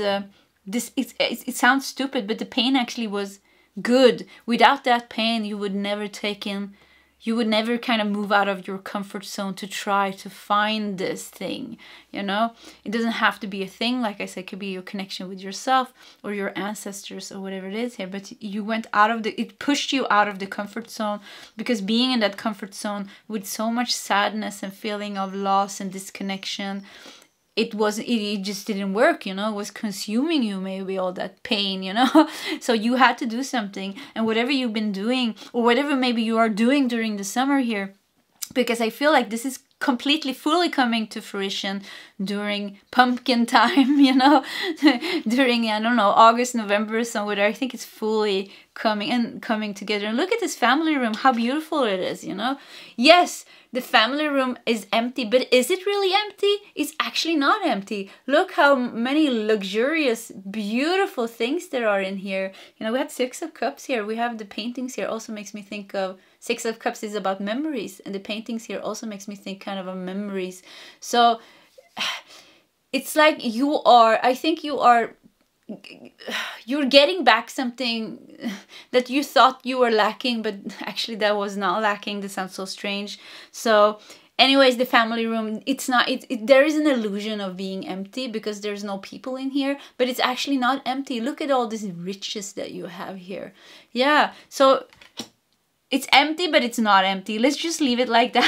it sounds stupid, but the pain actually was good. Without that pain, you would never kind of move out of your comfort zone to try to find this thing, you know. It doesn't have to be a thing, like I said. It could be your connection with yourself or your ancestors or whatever it is here, but you went out of it pushed you out of the comfort zone, because being in that comfort zone with so much sadness and feeling of loss and disconnection, it just didn't work, you know. It was consuming you, maybe, all that pain, you know. So you had to do something. And whatever you've been doing, or whatever maybe you are doing during the summer here, because I feel like this is completely fully coming to fruition during pumpkin time, you know, during, I don't know, August, November, somewhere. I think it's fully coming together. And look at this family room, how beautiful it is, you know. Yes, the family room is empty, but is it really empty? It's actually not empty. Look how many luxurious, beautiful things there are in here. You know, we had 6 of Cups here. We have the paintings here. Also makes me think of 6 of Cups is about memories, and the paintings here also makes me think kind of memories. So it's like I think you're getting back something that you thought you were lacking, but actually that was not lacking. This sounds so strange. So anyways, the family room, it's not, there is an illusion of being empty because there's no people in here, but it's actually not empty. Look at all these riches that you have here. Yeah, so it's empty, but it's not empty. Let's just leave it like that.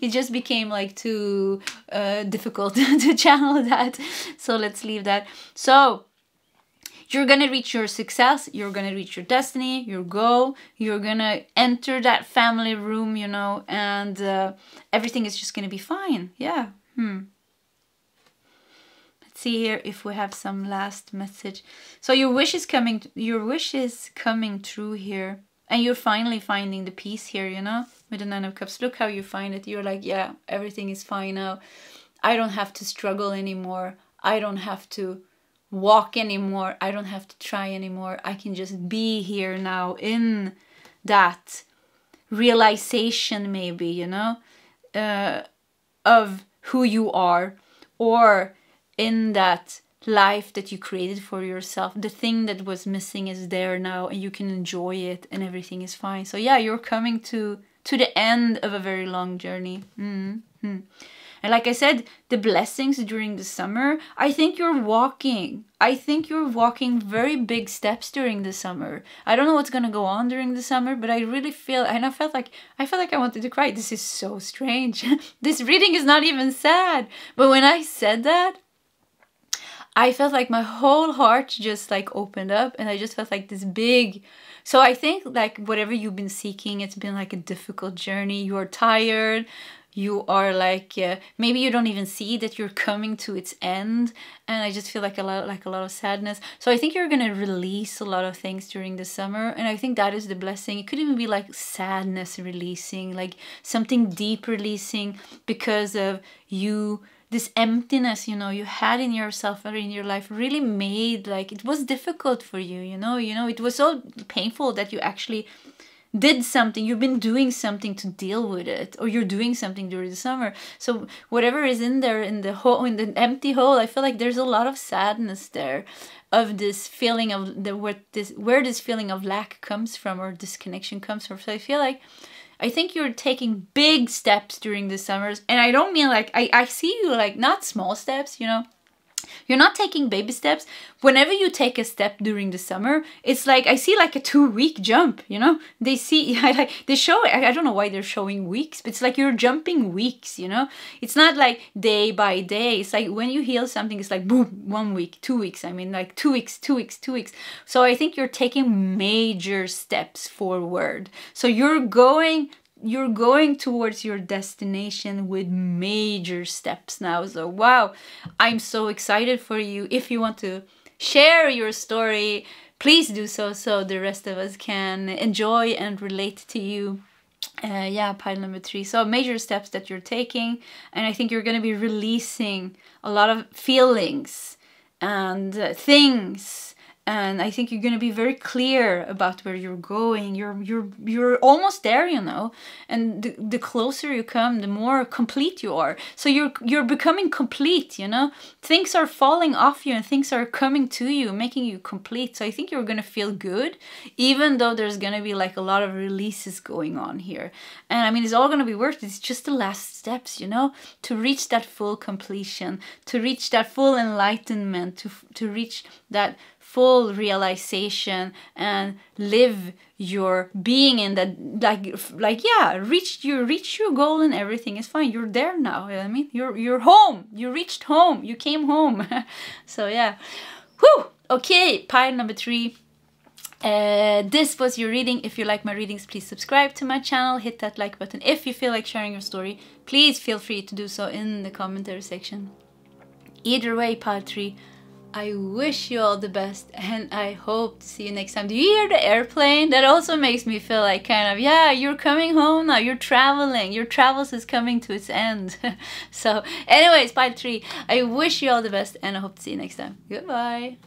It just became like too difficult to channel that. So let's leave that. So you're gonna reach your success, you're gonna reach your destiny, your goal, you're gonna enter that family room, you know, and everything is just gonna be fine. Yeah. Let's see here if we have some last message. So your wish is coming true here. And you're finally finding the peace here, you know, with the 9 of Cups. Look how you find it. You're like, yeah, everything is fine now. I don't have to struggle anymore. I don't have to walk anymore. I don't have to try anymore. I can just be here now in that realization, maybe, you know, of who you are, or in that life that you created for yourself. The thing that was missing is there now, and you can enjoy it, and everything is fine. So yeah, you're coming to the end of a very long journey. And like I said, the blessings during the summer, I think you're walking very big steps during the summer. I don't know what's gonna go on during the summer, but I really feel, and I felt like I wanted to cry. This is so strange. This reading is not even sad. But when I said that, I felt like my whole heart just like opened up, and I just felt like this big. So I think like whatever you've been seeking, it's been like a difficult journey. You are tired. You are like, maybe you don't even see that you're coming to its end. And I just feel like a lot of sadness. So I think you're going to release a lot of things during the summer. And I think that is the blessing. It could even be like sadness releasing, like something deep releasing because of you. This emptiness, you know, you had in yourself or in your life really made, like, it was difficult for you, you know, it was so painful that you actually did something. You've been doing something to deal with it, or you're doing something during the summer. So whatever is in there, in the hole, in the empty hole, I feel like there's a lot of sadness there, of this feeling of where this feeling of lack comes from, or disconnection comes from. So I think you're taking big steps during the summers. And I don't mean like, I see you like not small steps, you know. You're not taking baby steps. Whenever you take a step during the summer, it's like, I see like a 2-week jump, you know. They show, I don't know why they're showing weeks, but it's like you're jumping weeks, you know. It's not like day by day. It's like when you heal something, it's like boom, 1 week, 2 weeks. I mean like 2 weeks, 2 weeks, 2 weeks. So I think you're taking major steps forward. So you're going towards your destination with major steps now. So wow, I'm so excited for you. If you want to share your story, please do so the rest of us can enjoy and relate to you. Yeah, pile number 3. So major steps that you're taking, and I think you're going to be releasing a lot of feelings and things. And I think you're going to be very clear about where you're going. You're almost there, you know. And the closer you come, the more complete you are. So you're becoming complete, you know. Things are falling off you and things are coming to you, making you complete. So I think you're going to feel good, even though there's going to be like a lot of releases going on here. And I mean, it's all going to be worth it. It's just the last steps, you know, to reach that full completion, to reach that full enlightenment, to reach that full realization and live your being in that, like yeah, reach your goal and everything is fine. You're there now. You know what I mean, you're home. You reached home. You came home. So yeah. Whew. Okay, pile number 3. This was your reading. If you like my readings, please subscribe to my channel, hit that like button. If you feel like sharing your story, please feel free to do so in the commentary section. Either way, pile 3, I wish you all the best, and I hope to see you next time. Do you hear the airplane? That also makes me feel like kind of, yeah, you're coming home now. You're traveling. Your travels is coming to its end. So anyways, pile 3, I wish you all the best, and I hope to see you next time. Goodbye.